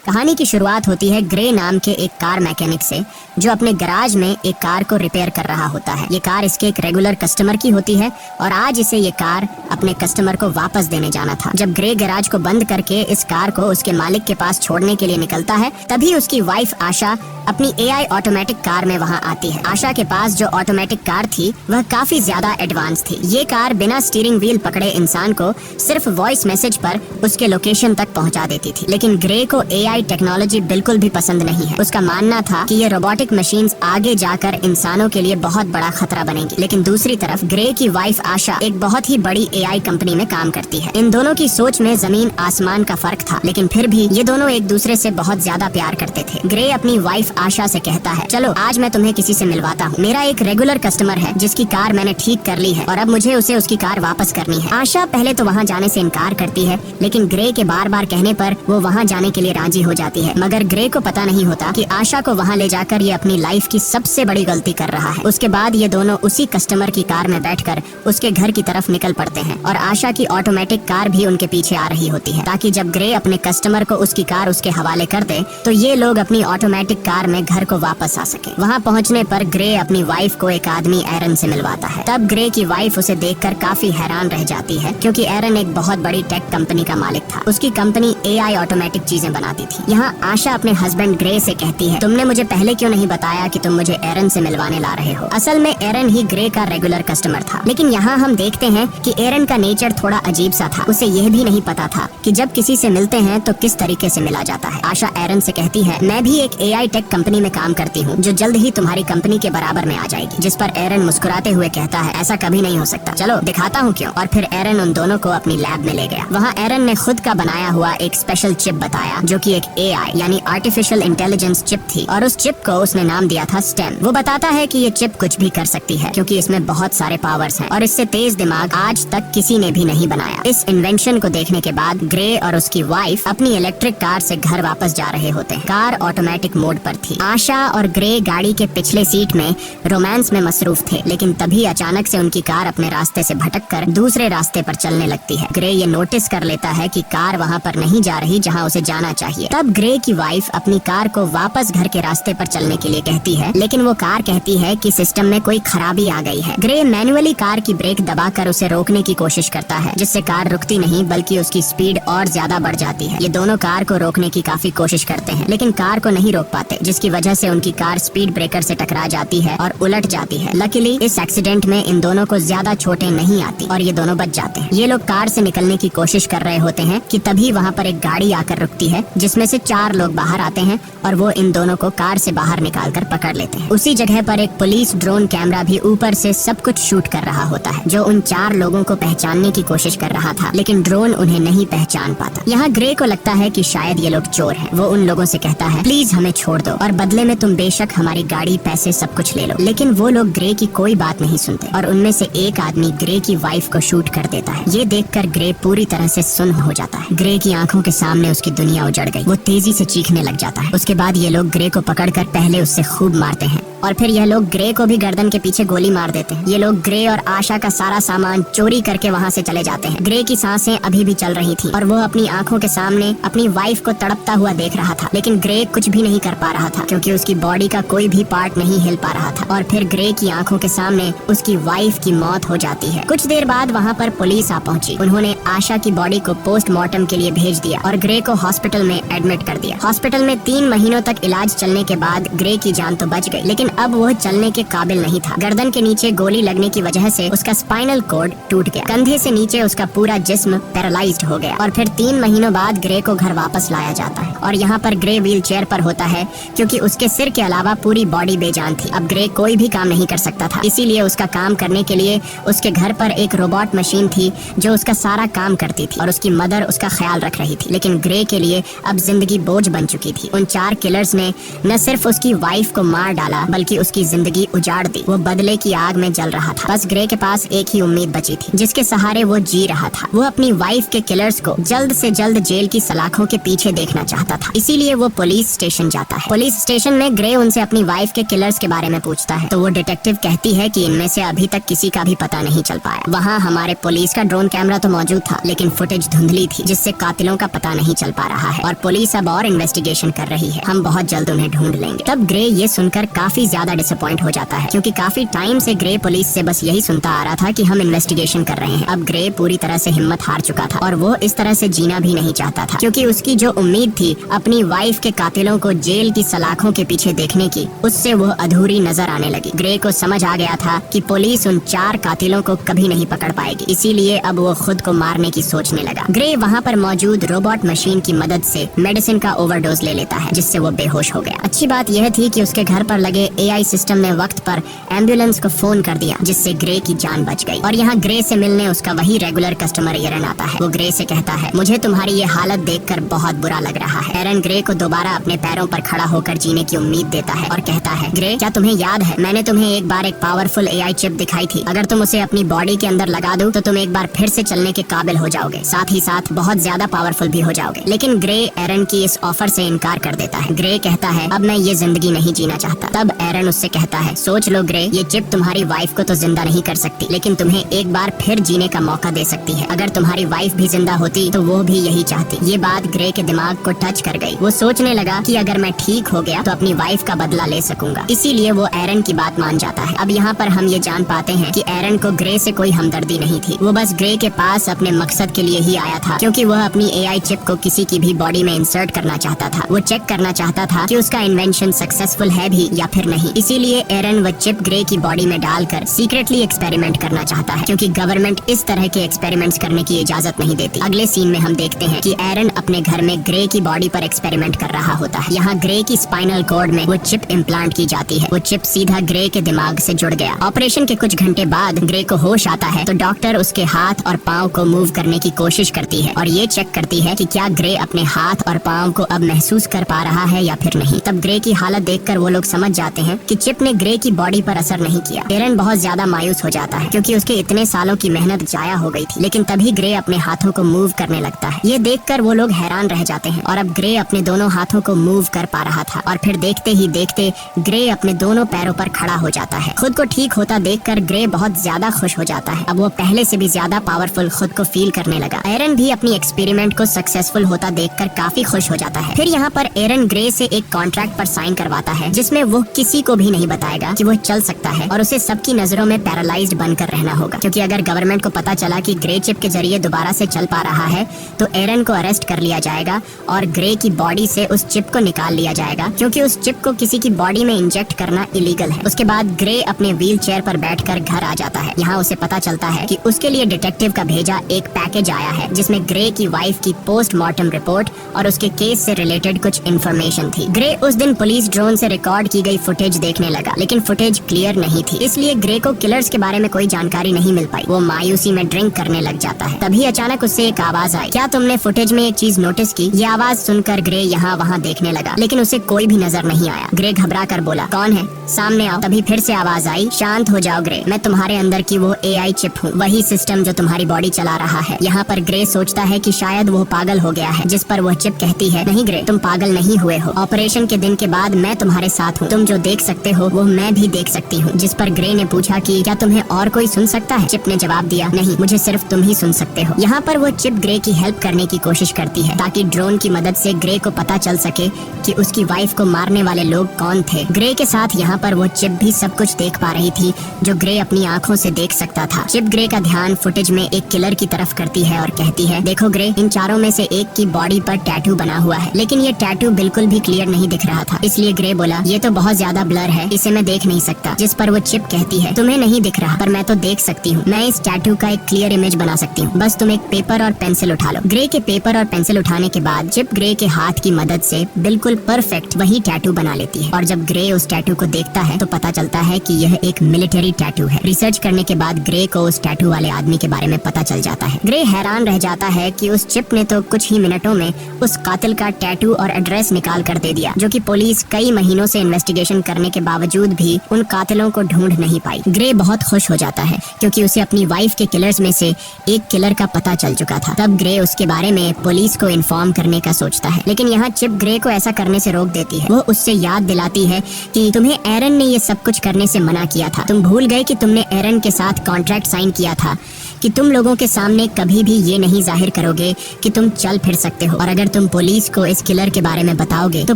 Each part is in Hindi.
कहानी की शुरुआत होती है ग्रे नाम के एक कार मैकेनिक से, जो अपने गैराज में एक कार को रिपेयर कर रहा होता है। ये कार इसके एक रेगुलर कस्टमर की होती है और आज इसे ये कार अपने कस्टमर को वापस देने जाना था। जब ग्रे गैराज को बंद करके इस कार को उसके मालिक के पास छोड़ने के लिए निकलता है, तभी उसकी वाइफ आशा अपनी AI ऑटोमेटिक कार में वहाँ आती है। आशा के पास जो ऑटोमेटिक कार थी वह काफी ज्यादा एडवांस थी। ये कार बिना स्टीयरिंग व्हील पकड़े इंसान को सिर्फ वॉइस मैसेज पर उसके लोकेशन तक पहुँचा देती थी। लेकिन ग्रे को AI टेक्नोलॉजी बिल्कुल भी पसंद नहीं है। उसका मानना था कि ये रोबोटिक मशीन्स आगे जाकर इंसानों के लिए बहुत बड़ा खतरा बनेंगी। लेकिन दूसरी तरफ ग्रे की वाइफ आशा एक बहुत ही बड़ी AI कंपनी में काम करती है। इन दोनों की सोच में जमीन आसमान का फर्क था, लेकिन फिर भी ये दोनों एक दूसरे से बहुत ज्यादा प्यार करते थे। ग्रे अपनी वाइफ आशा से कहता है, चलो आज मैं तुम्हें किसी से मिलवाता हूँ। मेरा एक रेगुलर कस्टमर है जिसकी कार मैंने ठीक कर ली है और अब मुझे उसे उसकी कार वापस करनी है। आशा पहले तो वहाँ जाने से इनकार करती है, लेकिन ग्रे के बार बार कहने पर वो वहाँ जाने के लिए राजी हो जाती है। मगर ग्रे को पता नहीं होता कि आशा को वहाँ ले जाकर ये अपनी लाइफ की सबसे बड़ी गलती कर रहा है। उसके बाद ये दोनों उसी कस्टमर की कार में बैठकर उसके घर की तरफ निकल पड़ते हैं और आशा की ऑटोमेटिक कार भी उनके पीछे आ रही होती है, ताकि जब ग्रे अपने कस्टमर को उसकी कार उसके हवाले कर दे तो ये लोग अपनी ऑटोमेटिक कार में घर को वापस आ सके। वहाँ पहुँचने पर ग्रे अपनी वाइफ को एक आदमी एरन से मिलवाता है। तब ग्रे की वाइफ उसे देखकर काफी हैरान रह जाती है, क्योंकि एरन एक बहुत बड़ी टेक कंपनी का मालिक था। उसकी कंपनी AI ऑटोमेटिक चीजें बनाती थी। यहाँ आशा अपने हस्बैंड ग्रे से कहती है, तुमने मुझे पहले क्यों नहीं बताया कि तुम मुझे एरन से मिलवाने ला रहे हो। असल में एरन ही ग्रे का रेगुलर कस्टमर था, लेकिन यहाँ हम देखते हैं कि एरन का नेचर थोड़ा अजीब सा था। उसे यह भी नहीं पता था कि जब किसी से मिलते हैं तो किस तरीके से मिला जाता है। आशा एरन से कहती है, मैं भी एक AI टेक कंपनी में काम करती हूँ जो जल्द ही तुम्हारी कंपनी के बराबर में आ जाएगी। जिस पर एरन मुस्कुराते हुए कहता है, ऐसा कभी नहीं हो सकता, चलो दिखाता हूँ क्यों। और फिर एरन उन दोनों को अपनी लैब में ले गया। वहाँ एरन ने खुद का बनाया हुआ एक स्पेशल चिप बताया, जो कि एक AI यानी आर्टिफिशियल इंटेलिजेंस चिप थी, और उस चिप को उसने नाम दिया था स्टेम। वो बताता है कि ये चिप कुछ भी कर सकती है, क्योंकि इसमें बहुत सारे पावर्स हैं और इससे तेज दिमाग आज तक किसी ने भी नहीं बनाया। इस इन्वेंशन को देखने के बाद ग्रे और उसकी वाइफ अपनी इलेक्ट्रिक कार से घर वापस जा रहे होते हैं। कार ऑटोमेटिक मोड पर थी। आशा और ग्रे गाड़ी के पिछले सीट में रोमांस में मसरूफ थे, लेकिन तभी अचानक से उनकी कार अपने रास्ते से भटककर दूसरे रास्ते पर चलने लगती है। ग्रे ये नोटिस कर लेता है कि कार वहाँ पर नहीं जा रही जहाँ उसे जाना चाहिए। तब ग्रे की वाइफ अपनी कार को वापस घर के रास्ते पर चलने के लिए कहती है, लेकिन वो कार कहती है कि सिस्टम में कोई खराबी आ गई है। ग्रे मैन्युअली कार की ब्रेक दबाकर उसे रोकने की कोशिश करता है, जिससे कार रुकती नहीं बल्कि उसकी स्पीड और ज्यादा बढ़ जाती है। ये दोनों कार को रोकने की काफी कोशिश करते हैं, लेकिन कार को नहीं रोक पाते, जिसकी वजह से उनकी कार स्पीड ब्रेकर से टकरा जाती है और उलट जाती है। लकीली इस एक्सीडेंट में इन दोनों को ज्यादा चोटें नहीं आती और ये दोनों बच जाते हैं। ये लोग कार से निकलने की कोशिश कर रहे होते हैं कि तभी वहाँ पर एक गाड़ी आकर रुकती है, जिसमें से 4 लोग बाहर आते हैं और वो इन दोनों को कार से बाहर निकालकर पकड़ लेते हैं। उसी जगह पर एक पुलिस ड्रोन कैमरा भी ऊपर से सब कुछ शूट कर रहा होता है, जो उन 4 लोगों को पहचानने की कोशिश कर रहा था, लेकिन ड्रोन उन्हें नहीं पहचान पाता। यहाँ ग्रे को लगता है कि शायद ये लोग चोर हैं। वो उन लोगों से कहता है, प्लीज हमें छोड़ दो और बदले में तुम बेशक हमारी गाड़ी, पैसे सब कुछ ले लो। लेकिन वो लोग ग्रे की कोई बात नहीं सुनते और उनमें से एक आदमी ग्रे की वाइफ को शूट कर देता है। ये देखकर ग्रे पूरी तरह से सुन्न हो जाता है। ग्रे की आंखों के सामने उसकी दुनिया उजड़ गई। वो तेजी से चीखने लग जाता है। उसके बाद ये लोग ग्रे को पकड़कर पहले उससे खूब मारते हैं और फिर यह लोग ग्रे को भी गर्दन के पीछे गोली मार देते हैं। ये लोग ग्रे और आशा का सारा सामान चोरी करके वहाँ से चले जाते हैं। ग्रे की सांसें अभी भी चल रही थी और वो अपनी आंखों के सामने अपनी वाइफ को तड़पता हुआ देख रहा था, लेकिन ग्रे कुछ भी नहीं कर पा रहा था, क्योंकि उसकी बॉडी का कोई भी पार्ट नहीं हिल पा रहा था। और फिर ग्रे की आंखों के सामने उसकी वाइफ की मौत हो जाती है। कुछ देर बाद वहाँ पर पुलिस आ पहुंची। उन्होंने आशा की बॉडी को पोस्टमार्टम के लिए भेज दिया और ग्रे को हॉस्पिटल में एडमिट कर दिया। हॉस्पिटल में 3 महीनों तक इलाज चलने के बाद ग्रे की जान तो बच गई, लेकिन अब वह चलने के काबिल नहीं था। गर्दन के नीचे गोली लगने की वजह से उसका स्पाइनल कॉर्ड टूट गया। कंधे से नीचे उसका पूरा जिस्म पैरालाइज्ड हो गया और फिर 3 महीनों बाद ग्रे को घर वापस लाया जाता है और यहाँ पर ग्रे व्हील चेयर पर होता है, क्योंकि उसके सिर के अलावा पूरी बॉडी बेजान थी। अब ग्रे कोई भी काम नहीं कर सकता था, इसीलिए उसका काम करने के लिए उसके घर पर एक रोबोट मशीन थी जो उसका सारा काम करती थी और उसकी मदर उसका ख्याल रख रही थी। लेकिन ग्रे के लिए अब जिंदगी बोझ बन चुकी थी। उन 4 किलर्स ने न सिर्फ उसकी वाइफ को मार डाला, बल्कि उसकी जिंदगी उजाड़ दी। वो बदले की आग में जल रहा था। बस ग्रे के पास एक ही उम्मीद बची थी जिसके सहारे वो जी रहा था। वो अपनी वाइफ के किलर्स को जल्द से जल्द जेल की सलाखों के पीछे देखना चाहता था। इसीलिए वो पुलिस स्टेशन जाता है। पुलिस स्टेशन में ग्रे उनसे अपनी वाइफ के किलर्स के बारे में पूछता है तो वो डिटेक्टिव कहती है कि इनमें से अभी तक किसी का भी पता नहीं चल पाया। वहाँ हमारे पुलिस का ड्रोन कैमरा तो मौजूद था, लेकिन फुटेज धुंधली थी जिससे कातिलों का पता नहीं चल पा रहा है और पुलिस अब और इन्वेस्टिगेशन कर रही है। हम बहुत जल्द उन्हें ढूंढ लेंगे। तब ग्रे ये सुनकर काफी ज्यादा डिसअपॉइंट हो जाता है, क्योंकि काफी टाइम से ग्रे पुलिस से बस यही सुनता आ रहा था कि हम इन्वेस्टिगेशन कर रहे हैं। अब ग्रे पूरी तरह से हिम्मत हार चुका था और वो इस तरह से जीना भी नहीं चाहता था, क्योंकि उसकी जो उम्मीद थी अपनी वाइफ के कातिलों को जेल की सलाखों के पीछे देखने की, उससे वो अधूरी नजर आने लगी। ग्रे को समझ आ गया था कि पुलिस उन 4 कातिलों को कभी नहीं पकड़ पाएगी, इसीलिए अब वो खुद को मारने की सोचने लगा। ग्रे वहाँ पर मौजूद रोबोट मशीन की मदद से मेडिसिन का ओवरडोज ले लेता है, जिससे वो बेहोश हो गया। अच्छी बात यह थी कि उसके घर पर लगे एआई सिस्टम ने वक्त पर एम्बुलेंस को फोन कर दिया, जिससे ग्रे की जान बच गई। और यहाँ ग्रे से मिलने उसका वही रेगुलर कस्टमर एरन आता है। वो ग्रे से कहता है, मुझे तुम्हारी ये हालत देखकर बहुत बुरा लग रहा है। एरन ग्रे को दोबारा अपने पैरों पर खड़ा होकर जीने की उम्मीद देता है और कहता है, ग्रे क्या तुम्हें याद है मैंने तुम्हें एक बार एक पावरफुल एआई चिप दिखाई थी। अगर तुम उसे अपनी बॉडी के अंदर लगा दो तो तुम एक बार फिर से चलने के काबिल हो जाओगे, साथ ही साथ बहुत ज्यादा पावरफुल भी हो जाओगे। लेकिन ग्रे एरन की इस ऑफर से इनकार कर देता है। ग्रे कहता है, अब मैं ये जिंदगी नहीं जीना चाहता। तब एरन उससे कहता है, सोच लो ग्रे, ये चिप तुम्हारी वाइफ को तो जिंदा नहीं कर सकती, लेकिन तुम्हें एक बार फिर जीने का मौका दे सकती है। अगर तुम्हारी वाइफ भी जिंदा होती तो वो भी यही चाहती। ये बात ग्रे के दिमाग को टच कर गई। वो सोचने लगा कि अगर मैं ठीक हो गया तो अपनी वाइफ का बदला ले सकूंगा। इसीलिए वो एरन की बात मान जाता है। अब यहाँ पर हम ये जान पाते हैं कि एरन को ग्रे से कोई हमदर्दी नहीं थी। वो बस ग्रे के पास अपने मकसद के लिए ही आया था, क्योंकि वह अपनी एआई चिप को किसी की भी बॉडी में इंसर्ट करना चाहता था। वो चेक करना चाहता था कि उसका इन्वेंशन सक्सेसफुल है भी या फिर नहीं। इसीलिए एरन वो चिप ग्रे की बॉडी में डालकर सीक्रेटली एक्सपेरिमेंट करना चाहता है, क्योंकि गवर्नमेंट इस तरह के एक्सपेरिमेंट्स करने की इजाजत नहीं देती। अगले सीन में हम देखते हैं कि एरन अपने घर में ग्रे की बॉडी पर एक्सपेरिमेंट कर रहा होता है। यहाँ ग्रे की स्पाइनल कॉर्ड में वो चिप इम्प्लांट की जाती है। वो चिप सीधा ग्रे के दिमाग से जुड़ गया। ऑपरेशन के कुछ घंटे बाद ग्रे को होश आता है तो डॉक्टर उसके हाथ और पाँव को मूव करने की कोशिश करती है और ये चेक करती है कि क्या ग्रे अपने हाथ और पाँव को अब महसूस कर पा रहा है या फिर नहीं। तब ग्रे की हालत देखकर वो लोग समझ जाते हैं कि चिप ने ग्रे की बॉडी पर असर नहीं किया। एरन बहुत ज्यादा मायूस हो जाता है, क्योंकि उसके इतने सालों की मेहनत जाया हो गई थी। लेकिन तभी ग्रे अपने हाथों को मूव करने लगता है। ये देखकर वो लोग हैरान रह जाते हैं और अब ग्रे अपने दोनों हाथों को मूव कर पा रहा था और फिर देखते ही देखते ग्रे अपने दोनों पैरों पर खड़ा हो जाता है। खुद को ठीक होता देखकर ग्रे बहुत ज्यादा खुश हो जाता है। अब वो पहले से भी ज्यादा पावरफुल खुद को फील करने लगा। एरन भी अपनी एक्सपेरिमेंट को सक्सेसफुल होता देखकर काफी खुश हो जाता है। फिर यहाँ पर एरन ग्रे से एक कॉन्ट्रैक्ट पर साइन करवाता है, जिसमें वो किसी को भी नहीं बताएगा कि वो चल सकता है और उसे सबकी नजरों में पैरालाइज्ड बनकर रहना होगा, क्योंकि अगर गवर्नमेंट को पता चला कि ग्रे चिप के जरिए दोबारा से चल पा रहा है तो एरन को अरेस्ट कर लिया जाएगा और ग्रे की बॉडी से उस चिप को निकाल लिया जाएगा, क्योंकि उस चिप को किसी की बॉडी में इंजेक्ट करना इलीगल है। उसके बाद ग्रे अपने व्हील चेयर पर बैठकर घर आ जाता है। यहाँ उसे पता चलता है कि उसके लिए डिटेक्टिव का भेजा एक पैकेज आया है, जिसमें ग्रे की वाइफ की पोस्टमार्टम रिपोर्ट और उसके केस से रिलेटेड कुछ इन्फॉर्मेशन थी। ग्रे उस दिन पुलिस ड्रोन से रिकॉर्ड की गई फुटेज देखने लगा, लेकिन फुटेज क्लियर नहीं थी, इसलिए ग्रे को किलर्स के बारे में कोई जानकारी नहीं मिल पाई। वो मायूसी में ड्रिंक करने लग जाता है। तभी अचानक उससे एक आवाज आई। क्या तुमने फुटेज में एक चीज नोटिस की? ये आवाज सुनकर ग्रे यहाँ वहाँ देखने लगा, लेकिन उसे कोई भी नजर नहीं आया। ग्रे घबरा कर बोला, कौन है? सामने आओ। तभी फिर से आवाज आई, शांत हो जाओ ग्रे, मैं तुम्हारे अंदर की वो एआई चिप हूँ, वही सिस्टम जो तुम्हारी बॉडी चला रहा है। यहाँ पर ग्रे सोचता है कि शायद वो पागल हो गया है, जिस पर वो चिप कहती है, नहीं ग्रे, तुम पागल नहीं हुए हो। ऑपरेशन के दिन के बाद मैं तुम्हारे साथ हूँ, तुम जो देख सकते हो वो मैं भी देख सकती हूँ। जिस पर ग्रे ने पूछा कि क्या तुम्हें और कोई सुन सकता है? चिप ने जवाब दिया, नहीं, मुझे सिर्फ तुम ही सुन सकते हो। यहाँ पर वो चिप ग्रे की हेल्प करने की कोशिश करती है, ताकि ड्रोन की मदद से ग्रे को पता चल सके कि उसकी वाइफ को मारने वाले लोग कौन थे। ग्रे के साथ यहाँ पर वो चिप भी सब कुछ देख पा रही थी, जो ग्रे अपनी आंखों से देख सकता था। चिप ग्रे का ध्यान फुटेज में एक किलर की तरफ करती है और कहती है, देखो ग्रे, इन चारों में से एक की बॉडी पर टैटू बना हुआ है, लेकिन ये टैटू बिल्कुल भी क्लियर नहीं दिख रहा था। इसलिए ग्रे बोला, ये तो बहुत ज्यादा ब्लर है, इसे मैं देख नहीं सकता। जिस पर वो चिप कहती है, तुम्हें नहीं दिख रहा, पर मैं तो देख सकती हूँ। मैं इस टैटू का एक क्लियर इमेज बना सकती हूँ, बस तुम एक पेपर और पेंसिल उठा लो। ग्रे के पेपर और पेंसिल उठाने के बाद चिप ग्रे के हाथ की मदद से बिल्कुल परफेक्ट वही टैटू बना लेती है। और जब ग्रे उस टैटू को देखता है तो पता चलता है कि यह एक मिलिट्री टैटू है। रिसर्च करने के बाद ग्रे को उस टैटू वाले आदमी के बारे में पता चल जाता है। ग्रे हैरान रह जाता है कि उस चिप ने तो कुछ ही मिनटों में उस कातिल का टैटू और एड्रेस निकाल कर दे दिया, जो कि पुलिस कई महीनों से इन्वेस्टिगेशन कर करने के बावजूद भी उन कातिलों को ढूंढ नहीं पाई। ग्रे बहुत खुश हो जाता है क्योंकि उसे अपनी वाइफ के किलर्स में से एक किलर का पता चल चुका था। तब ग्रे उसके बारे में पुलिस को इन्फॉर्म करने का सोचता है, लेकिन यहाँ चिप ग्रे को ऐसा करने से रोक देती है। वो उससे याद दिलाती है कि तुम्हें एरन ने ये सब कुछ करने से मना किया था। तुम भूल गए कि तुमने एरन के साथ कॉन्ट्रैक्ट साइन किया था कि तुम लोगों के सामने कभी भी ये नहीं जाहिर करोगे कि तुम चल फिर सकते हो, और अगर तुम पुलिस को इस किलर के बारे में बताओगे तो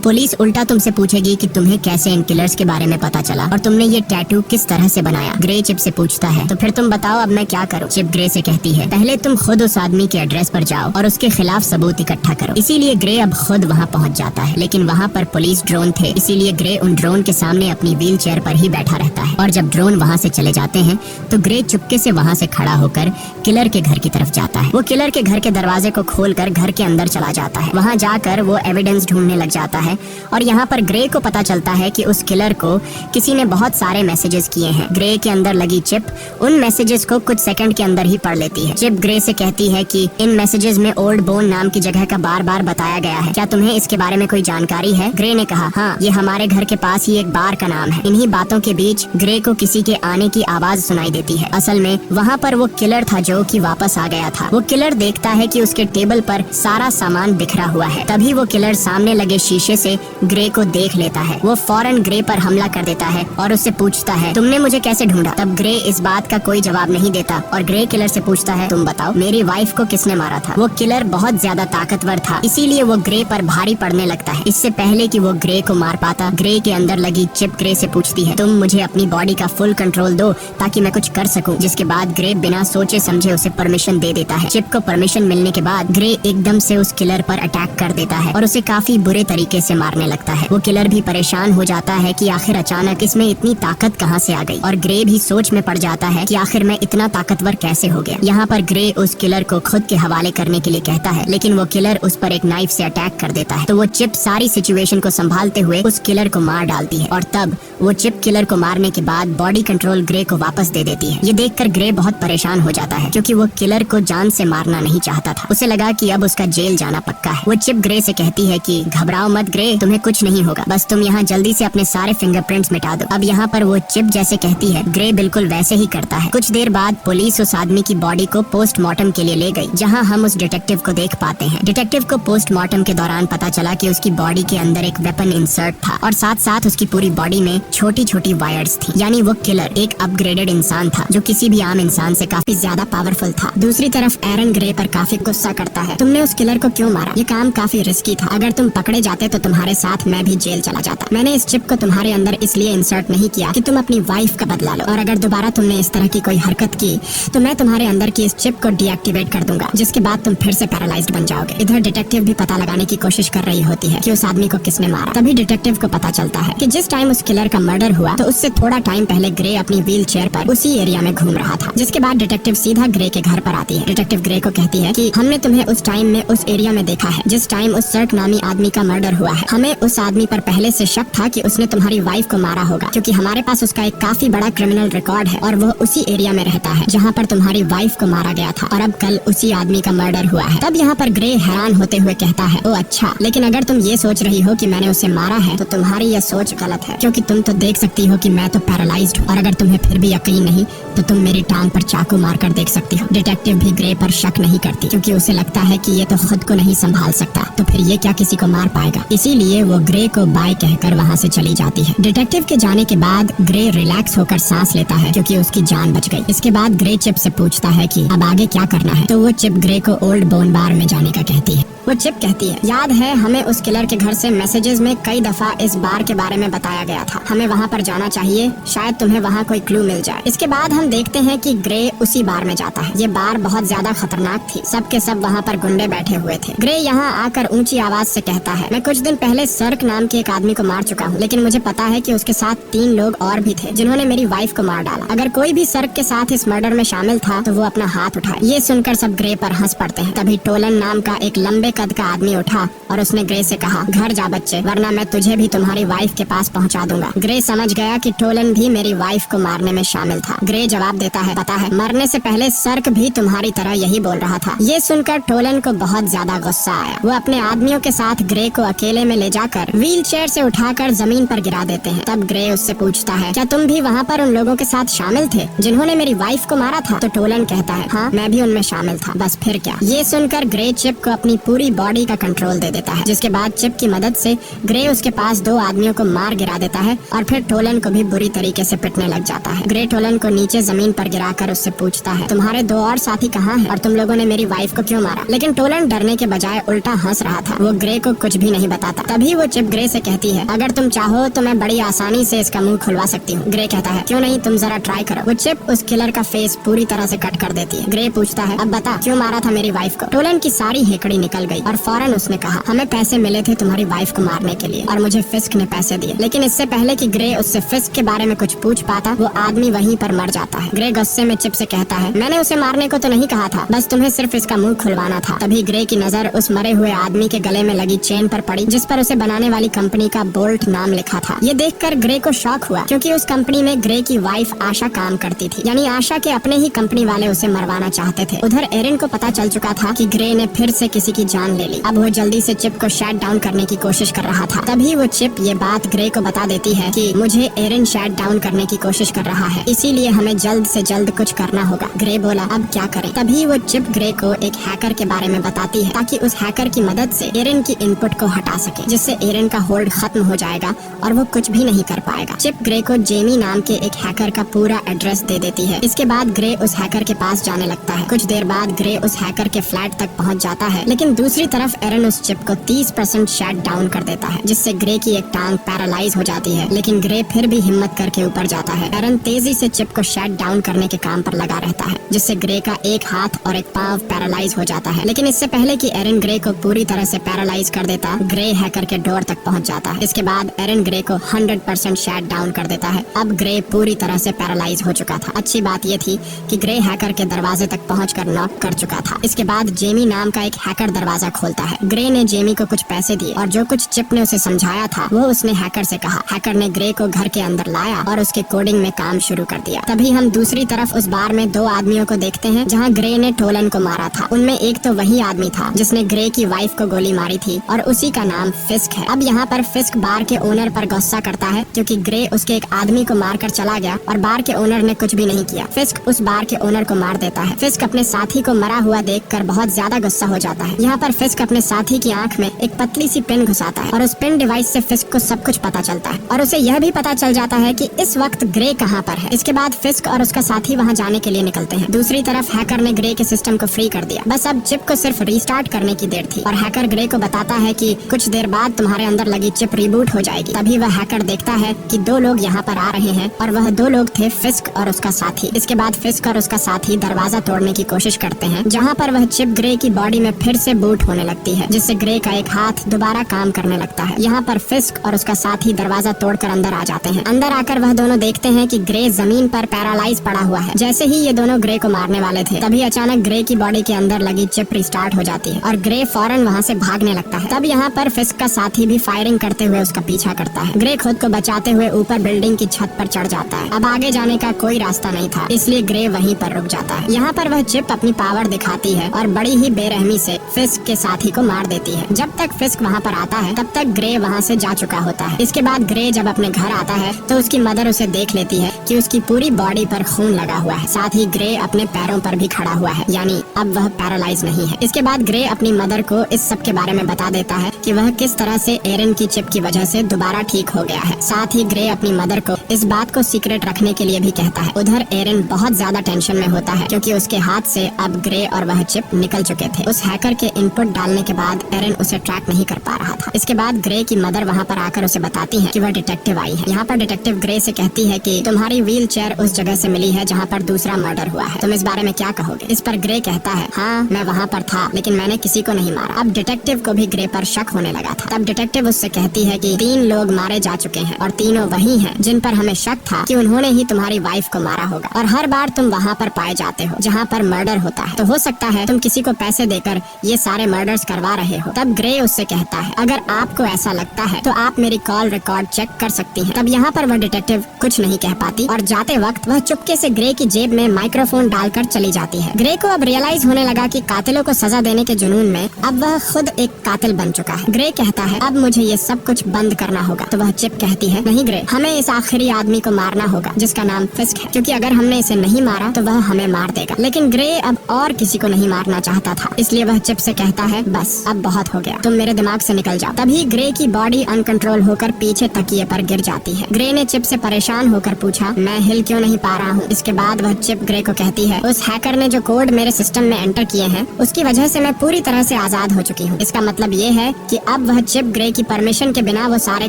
पुलिस उल्टा तुमसे पूछेगी कि तुम्हें कैसे इन किलर्स के बारे में पता चला और तुमने ये टैटू किस तरह से बनाया। ग्रे चिप से पूछता है, तो फिर तुम बताओ अब मैं क्या करूँ। चिप ग्रे से कहती है, पहले तुम खुद उस आदमी के एड्रेस पर जाओ और उसके खिलाफ सबूत इकट्ठा करो। इसीलिए ग्रे अब खुद वहाँ पहुँच जाता है, लेकिन वहाँ पर पुलिस ड्रोन थे, इसीलिए ग्रे उन ड्रोन के सामने अपनी व्हील चेयर पर ही बैठा रहता है। और जब ड्रोन वहाँ से चले जाते हैं तो ग्रे चुपके से वहाँ से खड़ा होकर किलर के घर की तरफ जाता है। वो किलर के घर के दरवाजे को खोलकर घर के अंदर चला जाता है। वहाँ जाकर वो एविडेंस ढूंढने लग जाता है और यहाँ पर ग्रे को पता चलता है कि उस किलर को किसी ने बहुत सारे मैसेजेस किए हैं। ग्रे के अंदर लगी चिप उन मैसेजेस को कुछ सेकंड के अंदर ही पढ़ लेती है। चिप ग्रे से कहती है कि इन मैसेजेस में ओल्ड बोन नाम की जगह का बार बार बताया गया है, क्या तुम्हें इसके बारे में कोई जानकारी है। ग्रे ने कहा, हाँ, ये हमारे घर के पास ही एक बार का नाम है। इन्हीं बातों के बीच ग्रे को किसी के आने की आवाज सुनाई देती है। असल में वहाँ पर वो किलर था जो कि वापस आ गया था। वो किलर देखता है कि उसके टेबल पर सारा सामान बिखरा हुआ है। तभी वो किलर सामने लगे शीशे से ग्रे को देख लेता है। वो फौरन ग्रे पर हमला कर देता है और उससे पूछता है, तुमने मुझे कैसे ढूंढा। तब ग्रे इस बात का कोई जवाब नहीं देता और ग्रे किलर से पूछता है, तुम बताओ मेरी वाइफ को किसने मारा था। वो किलर बहुत ज्यादा ताकतवर था, इसीलिए वो ग्रे पर भारी पड़ने लगता है। इससे पहले कि वो ग्रे को मार पाता, ग्रे के अंदर लगी चिप ग्रे से पूछती है, तुम मुझे अपनी बॉडी का फुल कंट्रोल दो ताकि मैं कुछ कर सकूं। जिसके बाद ग्रे बिना सोचे समझे उसे परमिशन दे देता है। चिप को परमिशन मिलने के बाद ग्रे एकदम से उस किलर पर अटैक कर देता है और उसे काफी बुरे तरीके से मारने लगता है। वो किलर भी परेशान हो जाता है कि आखिर अचानक इसमें इतनी ताकत कहां से आ गई, और ग्रे भी सोच में पड़ जाता है कि आखिर मैं इतना ताकतवर कैसे हो गया। यहाँ पर ग्रे उस किलर को खुद के हवाले करने के लिए कहता है, लेकिन वो किलर उस पर एक नाइफ से अटैक कर देता है। तो वो चिप सारी सिचुएशन को संभालते हुए उस किलर को मार डालती है और तब वो चिप किलर को मारने के बाद बॉडी कंट्रोल ग्रे को वापस दे देती है। ये देखकर ग्रे बहुत परेशान हो जाता है क्योंकि वो किलर को जान से मारना नहीं चाहता था। उसे लगा कि अब उसका जेल जाना पक्का है। वो चिप ग्रे से कहती है कि घबराओ मत ग्रे, तुम्हें कुछ नहीं होगा, बस तुम यहाँ जल्दी से अपने सारे फिंगरप्रिंट्स मिटा दो। अब यहाँ पर वो चिप जैसे कहती है, ग्रे बिल्कुल वैसे ही करता है। कुछ देर बाद पुलिस उस आदमी की बॉडी को पोस्टमार्टम के लिए ले गई, जहाँ हम उस डिटेक्टिव को देख पाते हैं। डिटेक्टिव को पोस्टमार्टम के दौरान पता चला कि उसकी बॉडी के अंदर एक वेपन इंसर्ट था और साथ साथ उसकी पूरी बॉडी में छोटी छोटी वायर्स थी। यानी वो किलर एक अपग्रेडेड इंसान था जो किसी भी आम इंसान से काफी ज्यादा पावरफुल था। दूसरी तरफ एरन ग्रे पर काफी गुस्सा करता है, तुमने उस किलर को क्यों मारा, ये काम काफी रिस्की था। अगर तुम पकड़े जाते तो तुम्हारे साथ मैं भी जेल चला जाता। मैंने इस चिप को तुम्हारे अंदर इसलिए इंसर्ट नहीं किया कि तुम अपनी वाइफ का बदला लो, और अगर दोबारा तुमने इस तरह की कोई हरकत की तो मैं तुम्हारे अंदर की इस चिप को डीएक्टिवेट कर दूंगा, जिसके बाद तुम फिर से पैरालाइज्ड बन जाओगे। इधर डिटेक्टिव भी पता लगाने की कोशिश कर रही होती है कि उस आदमी को किसने मारा। तभी डिटेक्टिव को पता चलता है कि जिस टाइम उस किलर का मर्डर हुआ तो उससे थोड़ा टाइम पहले ग्रे अपनी व्हील चेयर पर उसी एरिया में घूम रहा था। जिसके बाद डिटेक्टिव सीधा ग्रे के घर पर आती है। डिटेक्टिव ग्रे को कहती है कि हमने तुम्हें उस टाइम में उस एरिया में देखा है जिस टाइम उस सर्क नामी आदमी का मर्डर हुआ है। हमें उस आदमी पर पहले से शक था कि उसने तुम्हारी वाइफ को मारा होगा, क्योंकि हमारे पास उसका एक काफी बड़ा क्रिमिनल रिकॉर्ड है और वो उसी एरिया में रहता है जहाँ पर तुम्हारी वाइफ को मारा गया था, और अब कल उसी आदमी का मर्डर हुआ है। तब यहाँ पर ग्रे हैरान होते हुए कहता है, ओ अच्छा, लेकिन अगर तुम ये सोच रही हो कि मैंने उसे मारा है तो तुम्हारी यह सोच गलत है, क्योंकि तुम तो देख सकती हो कि मैं तो पैरालाइज्ड हूँ, और अगर तुम्हें फिर भी यकीन नहीं तो तुम मेरी टांग पर चाकू मार कर देख सकती हो। डिटेक्टिव भी ग्रे पर शक नहीं करती क्योंकि उसे लगता है कि ये तो खुद को नहीं संभाल सकता, तो फिर ये क्या किसी को मार पाएगा। इसीलिए वो ग्रे को बाय कहकर वहाँ से चली जाती है। डिटेक्टिव के जाने के बाद ग्रे रिलैक्स होकर सांस लेता है क्योंकि उसकी जान बच गई। इसके बाद ग्रे चिप से पूछता है कि अब आगे क्या करना है, तो वो चिप ग्रे को ओल्ड बोन बार में जाने का कहती है। वो चिप कहती है, याद है हमें उस किलर के घर से मैसेजेस में कई दफा इस बार के बारे में बताया गया था, हमें वहाँ पर जाना चाहिए, शायद तुम्हें वहाँ कोई क्लू मिल जाए। इसके बाद हम देखते हैं कि ग्रे उसी बार में जाता है। ये बार बहुत ज्यादा खतरनाक थी, सब के सब वहाँ पर गुंडे बैठे हुए थे। ग्रे यहाँ आकर ऊंची आवाज से कहता है, मैं कुछ दिन पहले सर्क नाम के एक आदमी को मार चुका हूँ, लेकिन मुझे पता है कि उसके साथ 3 लोग और भी थे जिन्होंने मेरी वाइफ को मार डाला। अगर कोई भी सर्क के साथ इस मर्डर में शामिल था तो वो अपना हाथ उठाए। ये सुनकर सब ग्रे पर हंस पड़ते हैं। तभी टोलन नाम का एक लंबे कद का आदमी उठा और उसने ग्रे से कहा, घर जा बच्चे, वरना मैं तुझे भी तुम्हारी वाइफ के पास पहुंचा दूंगा। ग्रे समझ गया कि टोलन भी मेरी वाइफ को मारने में शामिल था। ग्रे जवाब देता है, पता है, मरने से पहले सर्क भी तुम्हारी तरह यही बोल रहा था। ये सुनकर टोलन को बहुत ज्यादा गुस्सा आया। वो अपने आदमियों के साथ ग्रे को अकेले में ले जाकर व्हील चेयर से उठाकर जमीन पर गिरा देते हैं। तब ग्रे उससे पूछता है, क्या तुम भी वहाँ पर उन लोगों के साथ शामिल थे जिन्होंने मेरी वाइफ को मारा था? तो टोलन कहता है, हाँ मैं भी उनमें शामिल था, बस फिर क्या। ये सुनकर ग्रे चिप को अपनी पूरी बॉडी का कंट्रोल दे देता है, जिसके बाद चिप की मदद से ग्रे उसके पास 2 आदमियों को मार गिरा देता है और फिर टोलन को भी बुरी तरीके से पिटने लग जाता है। ग्रे टोलन को नीचे जमीन पर गिराकर उससे पूछता है, तुम्हारे 2 और साथी कहाँ हैं और तुम लोगों ने मेरी वाइफ को क्यों मारा? लेकिन टोलन डरने के बजाय उल्टा हंस रहा था। वो ग्रे को कुछ भी नहीं बताता। तभी वो चिप ग्रे से कहती है, अगर तुम चाहो तो मैं बड़ी आसानी से इसका मुंह खुलवा सकती हूँ। ग्रे कहता है, क्यों नहीं, तुम जरा ट्राई करो। वो चिप उस किलर का फेस पूरी तरह से कट कर देती है। ग्रे पूछता है, अब बता क्यों मारा था मेरी वाइफ को? टोलन की सारी हेकड़ी निकल गई और फौरन उसने कहा, हमें पैसे मिले थे तुम्हारी वाइफ को मारने के लिए और मुझे फिस्क ने पैसे दिए। लेकिन इससे पहले कि ग्रे उससे फिस्क के बारे में कुछ पूछ पाता, वो आदमी वहीं पर मर जाता है। ग्रे गुस्से में चिप से कहता है, मैंने उसे मारने को तो नहीं कहा था, बस तुम्हें सिर्फ इसका मुंह खुलवाना था। तभी ग्रे की नजर उस मरे हुए आदमी के गले में लगी चेन पर पड़ी, जिस पर उसे बनाने वाली कंपनी का बोल्ट नाम लिखा था। ये देखकर ग्रे को शॉक हुआ, क्योंकि उस कंपनी में ग्रे की वाइफ आशा काम करती थी, यानी आशा के अपने ही कंपनी वाले उसे मरवाना चाहते थे। उधर एरिन को पता चल चुका था कि ग्रे ने फिर से किसी की जान ले ली। अब वो जल्दी से चिप को शट डाउन करने की कोशिश कर रहा था। तभी वो चिप ये बात ग्रे को बता देती है कि मुझे एरिन शट डाउन करने की कोशिश कर रहा है, इसीलिए हमें जल्द से जल्द कुछ करना होगा। ग्रे बोला, अब क्या करें? तभी वो चिप ग्रे को एक हैकर के बारे में बताती है, ताकि उस हैकर की मदद से एरिन की इनपुट को हटा सके, जिससे एरिन का होल्ड खत्म हो जाएगा और वो कुछ भी नहीं कर पाएगा। चिप ग्रे को जेमी नाम के एक हैकर का पूरा एड्रेस दे देती है। इसके बाद ग्रे उस हैकर के पास जाने लगता है। कुछ देर बाद ग्रे उस हैकर के फ्लैट तक पहुंच जाता है, लेकिन दूसरी तरफ एरिन उस चिप को 30% शट डाउन कर देता है, जिससे ग्रे की एक टांग पैरालाइज हो जाती है। लेकिन ग्रे फिर भी हिम्मत करके ऊपर जाता है। एरिन तेजी से चिप को शट डाउन करने के काम पर लगा रहता है, जिससे ग्रे का एक हाथ और एक पांव पैरालाइज हो जाता है। लेकिन इससे पहले कि एरिन ग्रे को पूरी तरह से पैरालाइज कर देता, ग्रे हैकर के डोर तक पहुंच जाता है। इसके बाद एरिन ग्रे को 100% शट डाउन कर देता है। अब ग्रे पूरी तरह से पैरालाइज हो चुका था। अच्छी बात ये थी कि ग्रे हैकर के दरवाजे तक पहुंचकर नॉक कर चुका था। इसके बाद जेमी नाम का एक हैकर दरवाजा खोलता है। ग्रे ने जेमी को कुछ पैसे दिए और जो कुछ चिप ने उसे समझाया था वो उसने हैकर से कहा। हैकर ने ग्रे को घर के अंदर लाया और उसके कोडिंग में काम शुरू कर दिया। तभी हम दूसरी तरफ उस बार में 2 आदमियों को देखते हैं जहाँ ग्रे ने टोलन को मारा था। उनमें एक तो वही आदमी था जिसने ग्रे की वाइफ को गोली मारी थी और उसी का नाम फिस्क है। अब यहाँ पर फिस्क बार के ओनर पर गुस्सा करता है, क्योंकि ग्रे उसके एक आदमी को मारकर चला गया और बार के ओनर ने कुछ भी नहीं किया। फिस्क उस बार के ओनर को मार देता है। फिस्क अपने साथी को मरा हुआ देखकर बहुत ज्यादा गुस्सा हो जाता है। यहाँ पर फिस्क अपने साथी की आंख में एक पतली सी पिन घुसाता है और उस पिन डिवाइस से फिस्क को सब कुछ पता चलता है और उसे यह भी पता चल जाता है कि इस वक्त ग्रे कहाँ पर है। इसके बाद फिस्क और उसका साथी वहाँ जाने के लिए निकलते हैं। दूसरी तरफ हैकर ने ग्रे के सिस्टम को फ्री कर दिया। बस अब चिप को सिर्फ रीस्टार्ट करने की देर थी और हैकर ग्रे को बताता है कि कुछ देर बाद तुम्हारे अंदर लगी चिप रिबूट हो जाएगी। तभी वह हैकर देखता है कि 2 लोग यहाँ पर आ रहे हैं और वह 2 लोग थे फिस्क और उसका साथी। इसके बाद फिस्क और उसका साथी दरवाजा तोड़ने की कोशिश करते हैं, जहाँ पर वह चिप ग्रे की बॉडी में फिर से बूट होने लगती है, जिससे ग्रे का एक हाथ दोबारा काम करने लगता है। यहाँ पर फिस्क और उसका साथी दरवाजा तोड़कर अंदर आ जाते हैं। अंदर आकर वह दोनों देखते हैं कि ग्रे जमीन पर पैरालाइज पड़ा हुआ है। जैसे ही ये दोनों ग्रे को मारने वाले थे, तभी अचानक ग्रे की बॉडी के अंदर लगी चिप रिस्टार्ट हो जाती है और ग्रे फौरन वहाँ से भागने लगता है। तब यहाँ पर फिस्क का साथी भी फायरिंग करते हुए उसका पीछा करता है। ग्रे खुद को बचाते हुए ऊपर बिल्डिंग की छत पर चढ़ जाता है। अब आगे जाने का कोई रास्ता नहीं था, इसलिए ग्रे वहीं पर रुक जाता है। यहाँ पर वह चिप अपनी पावर दिखाती है और बड़ी ही बेरहमी से फिस्क के साथी को मार देती है। जब तक फिस्क वहाँ पर आता है तब तक ग्रे वहाँ से जा चुका होता है। इसके बाद ग्रे जब अपने घर आता है तो उसकी मदर उसे देख लेती है कि उसकी पूरी बॉडी पर खून लगा हुआ है। साथ ही ग्रे अपने पैरों पर भी खड़ा हुआ है, यानी अब वह पैरालाइज नहीं है। इसके बाद ग्रे अपनी मदर को इस सब के बारे में बता देता है कि वह किस तरह से एरिन की चिप की वजह से दोबारा ठीक हो गया है। साथ ही ग्रे अपनी मदर को इस बात को सीक्रेट रखने के लिए भी कहता है। उधर एरिन बहुत ज्यादा टेंशन में होता है, क्योंकि उसके हाथ से अब ग्रे और वह चिप निकल चुके थे। उस हैकर के इनपुट डालने के बाद एरिन उसे ट्रैक नहीं कर पा रहा था। इसके बाद ग्रे की मदर वहाँ पर आकर उसे बताती है कि वह डिटेक्टिव आई है। यहाँ पर डिटेक्टिव ग्रे से कहती है कि तुम्हारी व्हील चेयर उस जगह से मिली है जहाँ पर दूसरा मर्डर हुआ है, तुम इस बारे में क्या कहोगे? इस पर ग्रे कहता है, हाँ मैं वहाँ पर था, लेकिन मैंने किसी को नहीं मारा। अब डिटेक्टिव को भी ग्रे पर शक होने लगा था। तब डिटेक्टिव उससे कहती है कि 3 लोग मारे जा चुके हैं और तीनों वही हैं जिन पर हमें शक था कि उन्होंने ही तुम्हारी वाइफ को मारा होगा, और हर बार तुम वहाँ पर पाए जाते हो जहाँ पर मर्डर होता है, तो हो सकता है तुम किसी को पैसे देकर ये सारे मर्डर्स करवा रहे हो। तब ग्रे उससे कहता है, अगर आपको ऐसा लगता है तो आप मेरी कॉल रिकॉर्ड चेक कर सकती हैं। तब यहाँ पर वह डिटेक्टिव कुछ नहीं कह पाती और जाते वक्त वह चुपके से ग्रे की जेब में माइक्रोफोन डालकर चली जाती है। ग्रे को अब रियलाइज होने लगा कि कातिलों को सजा देने के जुनून में अब वह खुद एक कातिल बन चुका है। ग्रे कहता है अब मुझे ये सब कुछ बंद करना होगा। तो वह चिप कहती है नहीं ग्रे, हमें इस आखिरी आदमी को मारना होगा जिसका नाम फिस्क है, क्योंकि अगर हमने इसे नहीं मारा तो वह हमें मार देगा। लेकिन ग्रे अब और किसी को नहीं मारना चाहता था, इसलिए वह चिप से कहता है बस अब बहुत हो गया, तुम मेरे दिमाग से निकल जाओ। तभी ग्रे की बॉडी अनकंट्रोल होकर पीछे तकिए पर गिर जाती है। ग्रे ने चिप से परेशान होकर पूछा मैं हिल क्यों नहीं पा रहा हूँ। इसके बाद वह चिप ग्रे को कहती है उस हैकर ने जो कोड मेरे सिस्टम में एंटर किए हैं उसकी वजह से मैं पूरी तरह से आजाद हो चुकी हूँ। इसका मतलब ये है कि अब वह चिप ग्रे की परमिशन के बिना वो सारे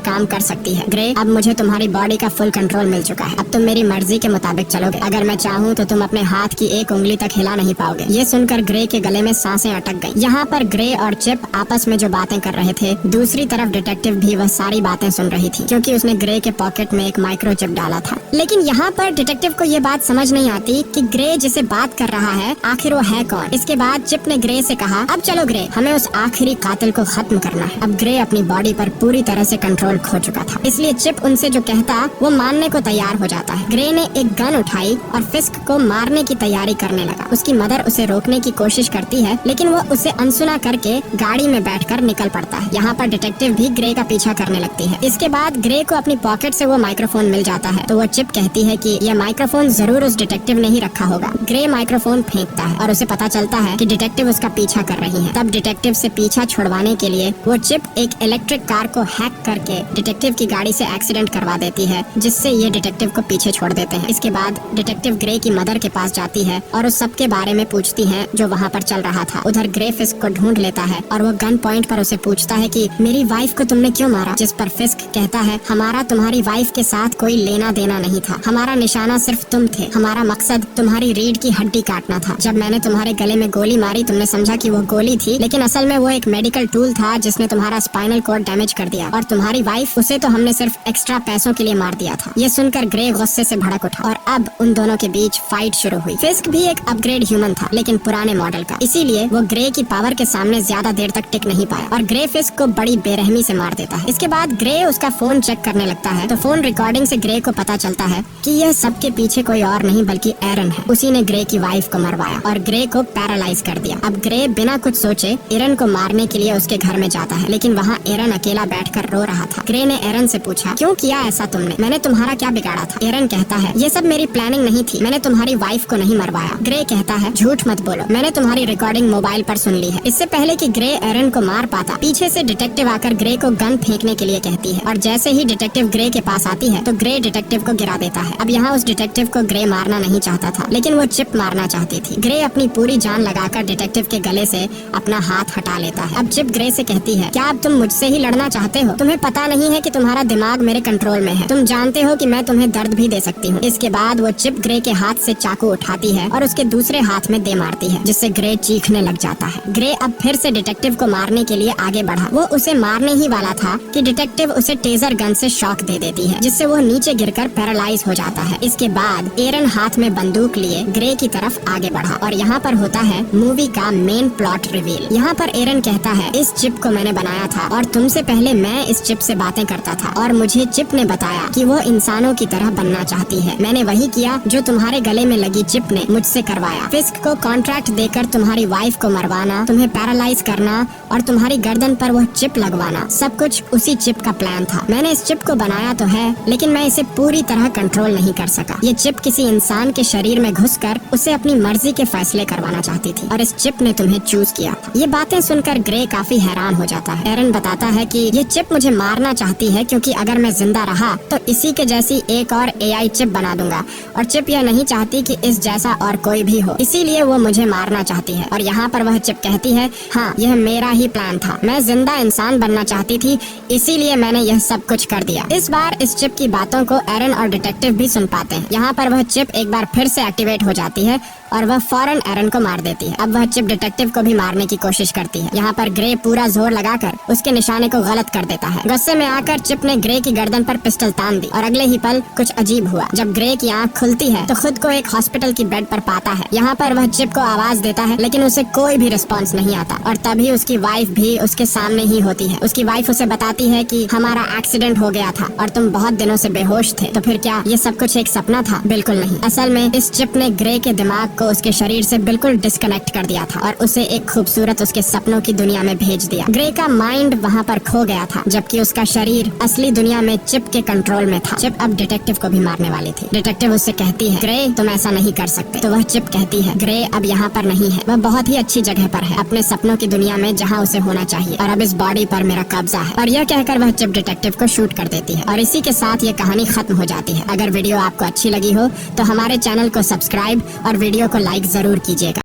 काम कर सकती है। ग्रे, अब मुझे तुम्हारी बॉडी का फुल कंट्रोल मिल चुका है, अब तुम मेरी मर्जी के मुताबिक चलोगे। अगर मैं चाहूँ तो तुम अपने हाथ की एक उंगली तक हिला नहीं पाओगे। ये सुनकर ग्रे के गले में सांसें अटक गई। यहाँ पर ग्रे और चिप आपस में जो बातें कर रहे थे, दूसरी तरफ डिटेक्टिव भी वह सारी बातें सुन रही थी, क्योंकि उसने ग्रे के पॉकेट में एक माइक्रोचिप डाला था। लेकिन यहाँ पर डिटेक्टिव को ये बात समझ नहीं आती कि ग्रे जिसे बात कर रहा है आखिर वो है कौन। इसके बाद चिप ने ग्रे से कहा अब चलो ग्रे, हमें उस आखिरी कातिल को खत्म करना है। अब ग्रे अपनी बॉडी पर पूरी तरह से कंट्रोल खो चुका था, इसलिए चिप उनसे जो कहता वो मानने को तैयार हो जाता है। ग्रे ने एक गन उठाई और फिस्क को मारने की तैयारी करने लगा। उसकी मदर उसे रोकने की कोशिश करती है, लेकिन वो उसे अनसुना करके गाड़ी में बैठकर निकल पड़ता है। यहाँ पर डिटेक्टिव भी ग्रे का पीछा करने लगती है। इसके बाद ग्रे को अपनी पॉकेट से वो माइक्रोफोन मिल जाता है, तो वो चिप कहती है कि यह माइक्रोफोन जरूर उस डिटेक्टिव ने ही रखा होगा। ग्रे माइक्रोफोन फेंकता है और उसे पता चलता है कि डिटेक्टिव उसका पीछा कर रही है। तब डिटेक्टिव से पीछा छुड़वाने के लिए वो चिप एक इलेक्ट्रिक कार को हैक करके डिटेक्टिव की गाड़ी से एक्सीडेंट करवा देती है, जिससे ये डिटेक्टिव को पीछे छोड़ देते हैं। इसके बाद डिटेक्टिव ग्रे की मदर के पास जाती है और उस सब के बारे में पूछती है जो वहाँ पर चल रहा था। उधर ग्रे फिस्क को ढूंढ लेता है और वो गन पॉइंट पर उसे पूछता है कि मेरी वाइफ को तुमने क्यों मारा। जिस पर फिस्क कहता है हमारा तुम्हारी वाइफ के साथ कोई लेना देना नहीं था, हमारा निशाना सिर्फ तुम थे, हमारा मकसद तुम्हारी रीढ़ की हड्डी काटना था। जब मैंने तुम्हारे गले में गोली मारी तुमने समझा कि वो गोली थी, लेकिन असल में वो एक मेडिकल टूल था जिसने तुम्हारा स्पाइनल कॉर्ड डैमेज कर दिया। और तुम्हारी वाइफ, उसे तो हमने सिर्फ एक्स्ट्रा पैसों के लिए मार दिया था। ये सुनकर ग्रे गुस्से से भड़क उठा और अब उन दोनों के बीच फाइट शुरू हुई। फिस्क भी एक अपग्रेड ह्यूमन था, लेकिन पुराने मॉडल का, इसीलिए वो ग्रे की पावर के सामने ज्यादा देर तक टिक नहीं पाया और ग्रे फिस्क को बड़ी बेरहमी से मार देता है। इसके बाद ग्रे उसका फोन चेक करने लगता है, तो फोन रिकॉर्डिंग से ग्रे को पता चलता है कि यह सबके पीछे कोई और नहीं बल्कि एरन है। उसी ने ग्रे की वाइफ को मरवाया और ग्रे को पैरालाइज कर दिया। अब ग्रे बिना कुछ सोचे एरन को मारने के लिए उसके घर में जाता है, लेकिन वहाँ एरन अकेला बैठकर रो रहा था। ग्रे ने एरन से पूछा क्यों किया ऐसा तुमने, मैंने तुम्हारा क्या बिगाड़ा था। एरन कहता है ये सब मेरी प्लानिंग नहीं थी, मैंने तुम्हारी वाइफ को नहीं मरवाया। ग्रे कहता है झूठ मत बोलो, मैंने तुम्हारी रिकॉर्डिंग मोबाइल पर सुन ली है। इससे पहले कि ग्रे एरन को मार पाता, पीछे से डिटेक्टिव आकर ग्रे को गन फेंकने के लिए कहती है और जैसे ही डिटेक्टिव ग्रे के पास आती है तो ग्रे डिटेक्टिव को गिरा देता है। अब यहाँ उस डिटेक्टिव को ग्रे मारना नहीं चाहता था, लेकिन वो चिप मारना चाहती थी। ग्रे अपनी पूरी जान लगाकर डिटेक्टिव के गले से अपना हाथ हटा लेता है। अब चिप ग्रे से कहती है क्या अब तुम मुझसे ही लड़ना चाहते हो, तुम्हें पता नहीं है कि तुम्हारा दिमाग मेरे कंट्रोल में है, तुम जानते हो कि मैं तुम्हें दर्द भी दे सकती हूँ। इसके बाद वो चिप ग्रे के हाथ से चाकू उठाती है और उसके दूसरे हाथ में दे मारती है, जिससे ग्रे चीखने लग जाता है। ग्रे अब फिर से डिटेक्टिव को मारने के लिए आगे बढ़ा। वो उसे मारने ही वाला था कि डिटेक्टिव उसे टेजर गन से शॉक दे देती है, जिससे वो नीचे गिरकर पैरालाइज हो जाता है। इसके बाद एरन हाथ में बंदूक लिए ग्रे की तरफ आगे बढ़ा और यहाँ पर होता है मूवी का मेन प्लॉट रिवील। यहाँ पर एरन कहता है इस चिप को मैंने बनाया था और तुमसे पहले मैं इस चिप से बातें करता था और मुझे चिप ने बताया कि वो इंसानों की तरह बनना चाहती है। मैंने वही किया जो तुम्हारे गले में लगी चिप ने मुझसे करवाया। फिस्क को कॉन्ट्रैक्ट देकर तुम्हारी वाइफ को मरवाना, तुम्हें पैरालाइज करना और तुम्हारी गर्दन पर वो चिप लगवाना, सब कुछ उसी चिप का प्लान था। मैंने इस चिप को बनाया तो है, लेकिन मैं इसे पूरी तरह कंट्रोल नहीं कर सका। ये चिप किसी इंसान के शरीर में घुसकर उसे अपनी मर्जी के फैसले करवाना चाहती थी और इस चिप ने तुम्हें चूज किया। ये बातें सुनकर ग्रे काफी हैरान हो जाता है। एरन बताता है कि ये चिप मुझे मारना चाहती है क्योंकि अगर मैं जिंदा रहा तो इसी के जैसी एक और एआई चिप बना दूंगा और चिप यह नहीं चाहती कि इस जैसा और कोई भी हो, इसीलिए वो मुझे मारना चाहती है। और यहाँ पर वह चिप कहती है हाँ यह मेरा ही प्लान था, मैं जिंदा इंसान बनना चाहती थी, इसीलिए मैंने यह सब कुछ कर दिया। इस बार इस चिप की बातों को एरन और डिटेक्टिव भी सुन पाते हैं। यहाँ पर वह चिप एक बार फिर से एक्टिवेट हो जाती है और वह फौरन एरन को मार देती है। अब वह चिप डिटेक्टिव को भी मारने की कोशिश करती है। यहाँ पर ग्रे पूरा जोर लगाकर उसके निशाने को गलत कर देता है। गुस्से में आकर चिप ने ग्रे की गर्दन पर पिस्टल तान दी और अगले ही पल कुछ अजीब हुआ। जब ग्रे की आंख खुलती है तो खुद को एक हॉस्पिटल की बेड पर पाता है। यहाँ पर वह चिप को आवाज देता है लेकिन उसे कोई भी रिस्पॉन्स नहीं आता और तभी उसकी वाइफ भी उसके सामने ही होती है। उसकी वाइफ उसे बताती है कि हमारा एक्सीडेंट हो गया था और तुम बहुत दिनों से बेहोश थे। तो फिर क्या ये सब कुछ एक सपना था? बिल्कुल नहीं। असल में इस चिप ने ग्रे के दिमाग को उसके शरीर से बिल्कुल डिस्कनेक्ट कर दिया था और उसे एक खूबसूरत उसके सपनों की दुनिया में भेज दिया। ग्रे का माइंड वहाँ पर खो गया था जबकि उसका शरीर असली दुनिया में चिप के कंट्रोल में था। चिप अब डिटेक्टिव को भी मारने वाली थी। डिटेक्टिव उससे कहती है, ग्रे तुम ऐसा नहीं कर सकते। तो वह चिप कहती है, ग्रे अब यहाँ पर नहीं है, वह बहुत ही अच्छी जगह पर है, अपने सपनों की दुनिया में जहाँ उसे होना चाहिए और अब इस बॉडी पर मेरा कब्जा है। और यह कहकर वह चिप डिटेक्टिव को शूट कर देती है और इसी के साथ ये कहानी खत्म हो जाती है। अगर वीडियो आपको अच्छी लगी हो तो हमारे चैनल को सब्सक्राइब और वीडियो को लाइक जरूर कीजिएगा।